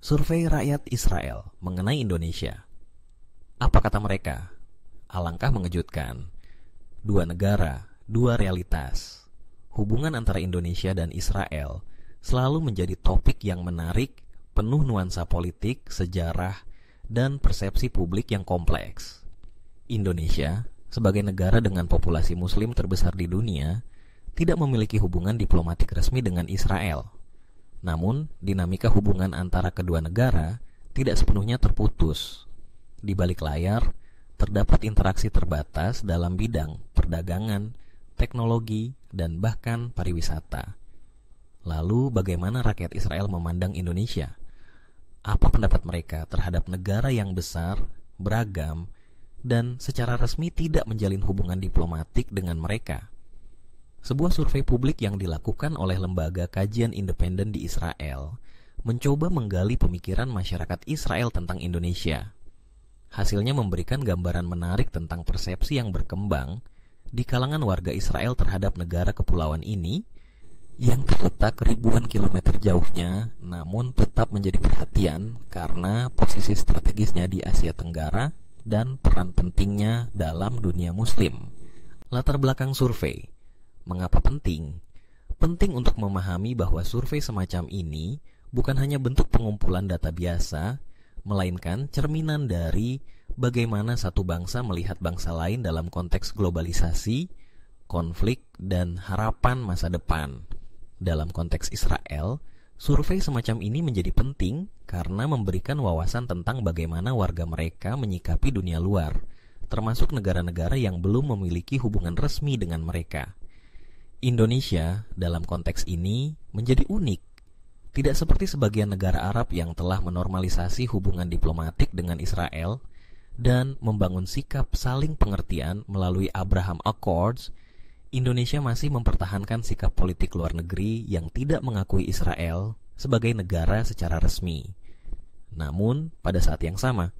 Survei rakyat Israel mengenai Indonesia. Apa kata mereka? Alangkah mengejutkan. Dua negara, dua realitas. Hubungan antara Indonesia dan Israel selalu menjadi topik yang menarik, penuh nuansa politik, sejarah, dan persepsi publik yang kompleks. Indonesia, sebagai negara dengan populasi Muslim terbesar di dunia, tidak memiliki hubungan diplomatik resmi dengan Israel. Namun, dinamika hubungan antara kedua negara tidak sepenuhnya terputus. Di balik layar, terdapat interaksi terbatas dalam bidang perdagangan, teknologi, dan bahkan pariwisata. Lalu, bagaimana rakyat Israel memandang Indonesia? Apa pendapat mereka terhadap negara yang besar, beragam, dan secara resmi tidak menjalin hubungan diplomatik dengan mereka? Sebuah survei publik yang dilakukan oleh lembaga kajian independen di Israel mencoba menggali pemikiran masyarakat Israel tentang Indonesia. Hasilnya memberikan gambaran menarik tentang persepsi yang berkembang di kalangan warga Israel terhadap negara kepulauan ini yang terletak ribuan kilometer jauhnya, namun tetap menjadi perhatian karena posisi strategisnya di Asia Tenggara dan peran pentingnya dalam dunia Muslim. Latar belakang survei. Mengapa penting? Penting untuk memahami bahwa survei semacam ini bukan hanya bentuk pengumpulan data biasa, melainkan cerminan dari bagaimana satu bangsa melihat bangsa lain dalam konteks globalisasi, konflik, dan harapan masa depan. Dalam konteks Israel, survei semacam ini menjadi penting karena memberikan wawasan tentang bagaimana warga mereka menyikapi dunia luar, termasuk negara-negara yang belum memiliki hubungan resmi dengan mereka. Indonesia dalam konteks ini menjadi unik. Tidak seperti sebagian negara Arab yang telah menormalisasi hubungan diplomatik dengan Israel dan membangun sikap saling pengertian melalui Abraham Accords, Indonesia masih mempertahankan sikap politik luar negeri yang tidak mengakui Israel sebagai negara secara resmi. Namun, pada saat yang sama,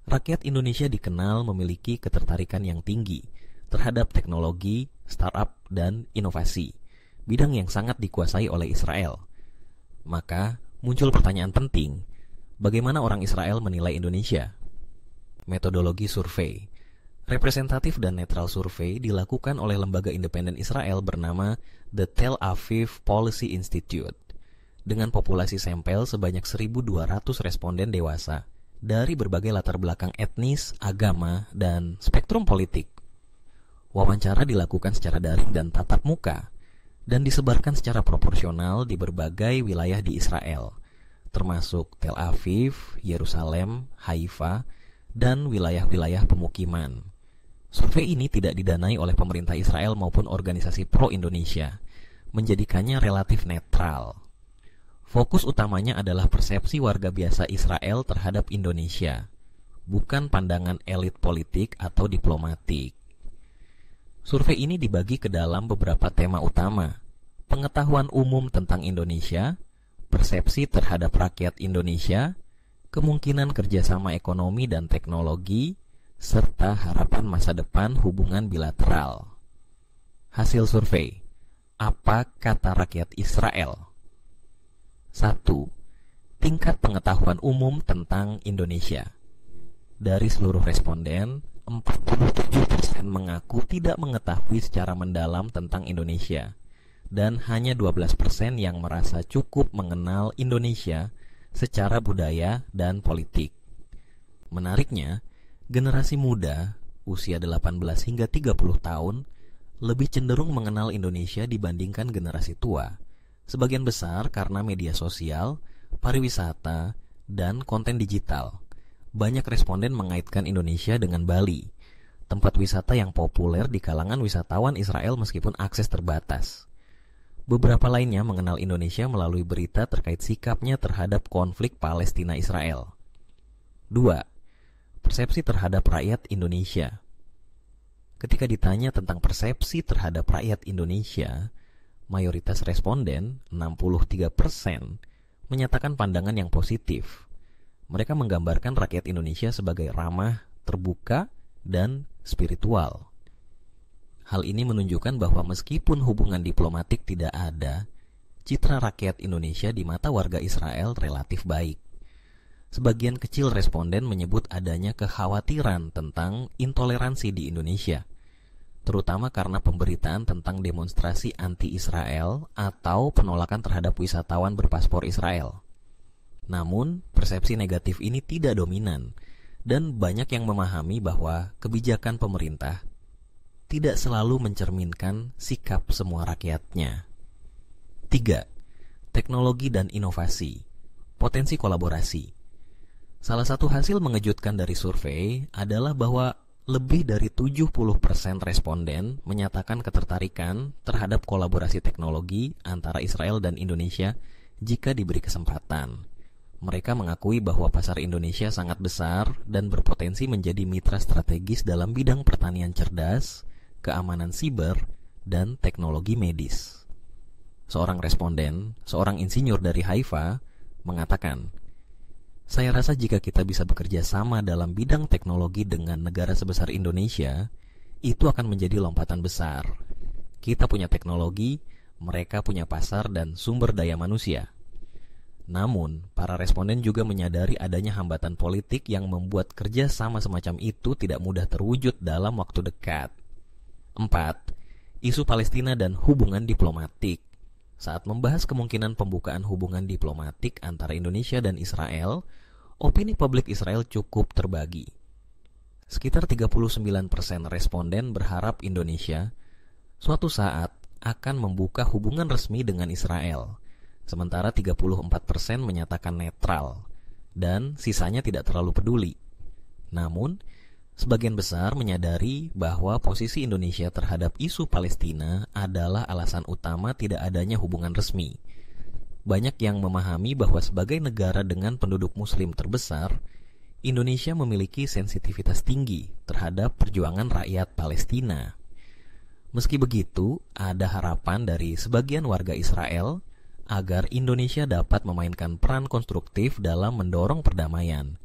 rakyat Indonesia dikenal memiliki ketertarikan yang tinggi terhadap teknologi, startup, dan inovasi, bidang yang sangat dikuasai oleh Israel. Maka, muncul pertanyaan penting, bagaimana orang Israel menilai Indonesia? Metodologi survei. Representatif dan netral survei dilakukan oleh lembaga independen Israel bernama The Tel Aviv Policy Institute, dengan populasi sampel sebanyak 1.200 responden dewasa dari berbagai latar belakang etnis, agama, dan spektrum politik. Wawancara dilakukan secara daring dan tatap muka, dan disebarkan secara proporsional di berbagai wilayah di Israel, termasuk Tel Aviv, Yerusalem, Haifa, dan wilayah-wilayah pemukiman. Survei ini tidak didanai oleh pemerintah Israel maupun organisasi pro-Indonesia, menjadikannya relatif netral. Fokus utamanya adalah persepsi warga biasa Israel terhadap Indonesia, bukan pandangan elit politik atau diplomatik. Survei ini dibagi ke dalam beberapa tema utama: pengetahuan umum tentang Indonesia, persepsi terhadap rakyat Indonesia, kemungkinan kerjasama ekonomi dan teknologi, serta harapan masa depan hubungan bilateral. Hasil survei. Apa kata rakyat Israel? 1. Tingkat pengetahuan umum tentang Indonesia. Dari seluruh responden, 47% mengaku tidak mengetahui secara mendalam tentang Indonesia, dan hanya 12% yang merasa cukup mengenal Indonesia secara budaya dan politik. Menariknya, generasi muda, usia 18 hingga 30 tahun, lebih cenderung mengenal Indonesia dibandingkan generasi tua, sebagian besar karena media sosial, pariwisata, dan konten digital. Banyak responden mengaitkan Indonesia dengan Bali, tempat wisata yang populer di kalangan wisatawan Israel meskipun akses terbatas. Beberapa lainnya mengenal Indonesia melalui berita terkait sikapnya terhadap konflik Palestina-Israel. 2. Persepsi terhadap rakyat Indonesia. Ketika ditanya tentang persepsi terhadap rakyat Indonesia, mayoritas responden, 63%, menyatakan pandangan yang positif. Mereka menggambarkan rakyat Indonesia sebagai ramah, terbuka, dan spiritual. Hal ini menunjukkan bahwa meskipun hubungan diplomatik tidak ada, citra rakyat Indonesia di mata warga Israel relatif baik. sebagian kecil responden menyebut adanya kekhawatiran tentang intoleransi di Indonesia, terutama karena pemberitaan tentang demonstrasi anti-Israel atau penolakan terhadap wisatawan berpaspor Israel. Namun, persepsi negatif ini tidak dominan, dan banyak yang memahami bahwa kebijakan pemerintah tidak selalu mencerminkan sikap semua rakyatnya. 3. Teknologi dan inovasi. Potensi kolaborasi. Salah satu hasil mengejutkan dari survei adalah bahwa lebih dari 70% responden menyatakan ketertarikan terhadap kolaborasi teknologi antara Israel dan Indonesia jika diberi kesempatan. Mereka mengakui bahwa pasar Indonesia sangat besar dan berpotensi menjadi mitra strategis dalam bidang pertanian cerdas, keamanan siber, dan teknologi medis. Seorang responden, seorang insinyur dari Haifa, mengatakan, "Saya rasa jika kita bisa bekerja sama dalam bidang teknologi dengan negara sebesar Indonesia, itu akan menjadi lompatan besar. Kita punya teknologi, mereka punya pasar dan sumber daya manusia." Namun, para responden juga menyadari adanya hambatan politik yang membuat kerja sama semacam itu tidak mudah terwujud dalam waktu dekat. 4. Isu Palestina dan hubungan diplomatik. Saat membahas kemungkinan pembukaan hubungan diplomatik antara Indonesia dan Israel, opini publik Israel cukup terbagi. Sekitar 39% responden berharap Indonesia suatu saat akan membuka hubungan resmi dengan Israel, sementara 34% menyatakan netral, dan sisanya tidak terlalu peduli. Namun, sebagian besar menyadari bahwa posisi Indonesia terhadap isu Palestina adalah alasan utama tidak adanya hubungan resmi. Banyak yang memahami bahwa sebagai negara dengan penduduk muslim terbesar, Indonesia memiliki sensitivitas tinggi terhadap perjuangan rakyat Palestina. Meski begitu, ada harapan dari sebagian warga Israel agar Indonesia dapat memainkan peran konstruktif dalam mendorong perdamaian,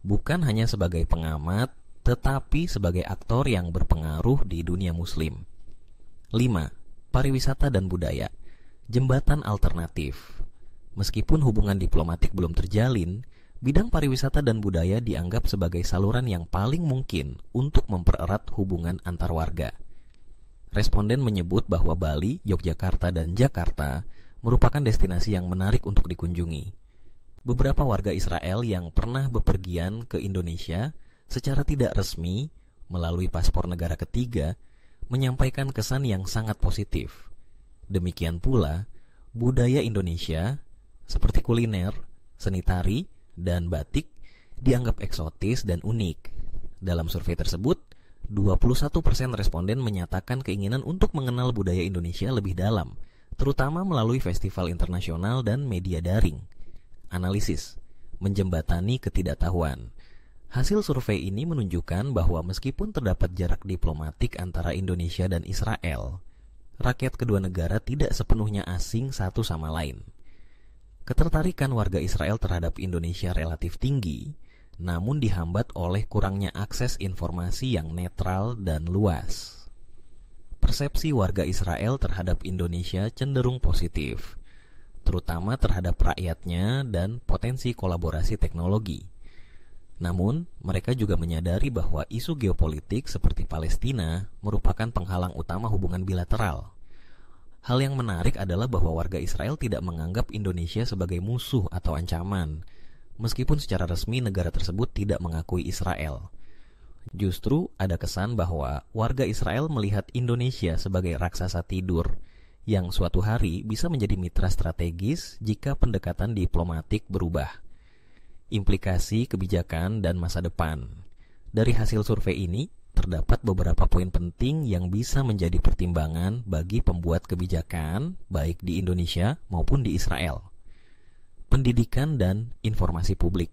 bukan hanya sebagai pengamat, tetapi sebagai aktor yang berpengaruh di dunia muslim. 5. Pariwisata dan budaya. Jembatan alternatif. Meskipun hubungan diplomatik belum terjalin, bidang pariwisata dan budaya dianggap sebagai saluran yang paling mungkin untuk mempererat hubungan antar warga. Responden menyebut bahwa Bali, Yogyakarta, dan Jakarta merupakan destinasi yang menarik untuk dikunjungi. Beberapa warga Israel yang pernah bepergian ke Indonesia secara tidak resmi melalui paspor negara ketiga menyampaikan kesan yang sangat positif. Demikian pula, budaya Indonesia seperti kuliner, seni tari, dan batik dianggap eksotis dan unik. Dalam survei tersebut, 21% responden menyatakan keinginan untuk mengenal budaya Indonesia lebih dalam, terutama melalui festival internasional dan media daring. Analisis, menjembatani ketidaktahuan. Hasil survei ini menunjukkan bahwa meskipun terdapat jarak diplomatik antara Indonesia dan Israel, rakyat kedua negara tidak sepenuhnya asing satu sama lain. Ketertarikan warga Israel terhadap Indonesia relatif tinggi, namun dihambat oleh kurangnya akses informasi yang netral dan luas. Persepsi warga Israel terhadap Indonesia cenderung positif, terutama terhadap rakyatnya dan potensi kolaborasi teknologi. Namun, mereka juga menyadari bahwa isu geopolitik seperti Palestina merupakan penghalang utama hubungan bilateral. Hal yang menarik adalah bahwa warga Israel tidak menganggap Indonesia sebagai musuh atau ancaman, meskipun secara resmi negara tersebut tidak mengakui Israel. Justru ada kesan bahwa warga Israel melihat Indonesia sebagai raksasa tidur yang suatu hari bisa menjadi mitra strategis jika pendekatan diplomatik berubah. Implikasi kebijakan dan masa depan. Dari hasil survei ini, terdapat beberapa poin penting yang bisa menjadi pertimbangan bagi pembuat kebijakan baik di Indonesia maupun di Israel. Pendidikan dan informasi publik.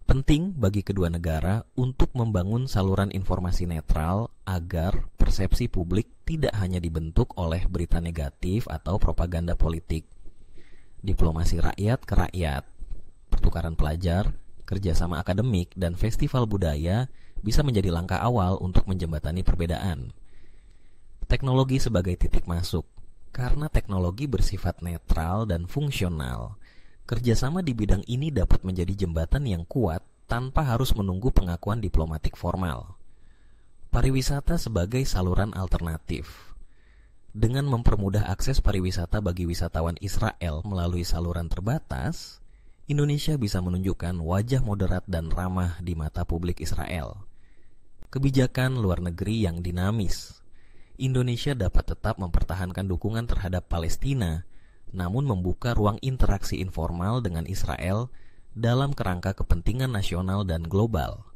Penting bagi kedua negara untuk membangun saluran informasi netral agar persepsi publik tidak hanya dibentuk oleh berita negatif atau propaganda politik. Diplomasi rakyat ke rakyat, pertukaran pelajar, kerjasama akademik, dan festival budaya bisa menjadi langkah awal untuk menjembatani perbedaan. Teknologi sebagai titik masuk. Karena teknologi bersifat netral dan fungsional, Kerjasama di bidang ini dapat menjadi jembatan yang kuat tanpa harus menunggu pengakuan diplomatik formal. Pariwisata sebagai saluran alternatif. Dengan mempermudah akses pariwisata bagi wisatawan Israel melalui saluran terbatas, Indonesia bisa menunjukkan wajah moderat dan ramah di mata publik Israel. Kebijakan luar negeri yang dinamis. Indonesia dapat tetap mempertahankan dukungan terhadap Palestina, namun membuka ruang interaksi informal dengan Israel dalam kerangka kepentingan nasional dan global.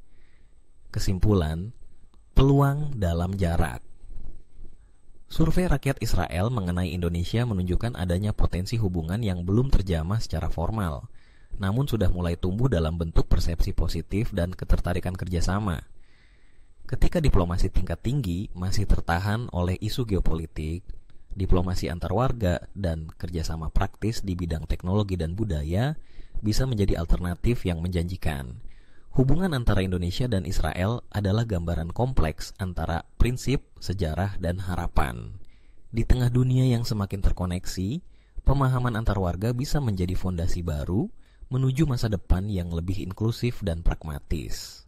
Kesimpulan, peluang dalam jarak. Survei rakyat Israel mengenai Indonesia menunjukkan adanya potensi hubungan yang belum terjamah secara formal, namun sudah mulai tumbuh dalam bentuk persepsi positif dan ketertarikan kerjasama. Ketika diplomasi tingkat tinggi masih tertahan oleh isu geopolitik, diplomasi antar warga, dan kerjasama praktis di bidang teknologi dan budaya bisa menjadi alternatif yang menjanjikan. Hubungan antara Indonesia dan Israel adalah gambaran kompleks antara prinsip, sejarah, dan harapan. Di tengah dunia yang semakin terkoneksi, pemahaman antar warga bisa menjadi fondasi baru menuju masa depan yang lebih inklusif dan pragmatis.